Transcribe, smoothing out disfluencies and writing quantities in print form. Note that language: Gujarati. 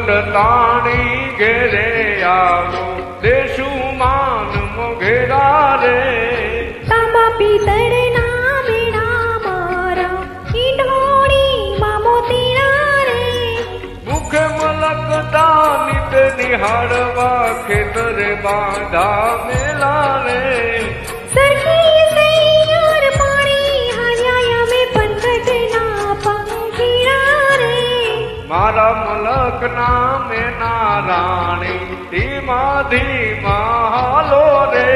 મુકુટ તાણી ઘેરે આવો દેશુ માન મોઘેરા રે તાંબા પિત્તળના મેણા મારા ઈંઢોણીમાં મોતીડા રે મુખે મલકતા નિત નિહાળવા ખેતરે બાંધા મેલા રે સરખી સૈયાર પાણી હાલ્યા અમે પંકજના પંખીડા રે મારા મલકના મેના રાણી ધીમા ધીમા હાલો રે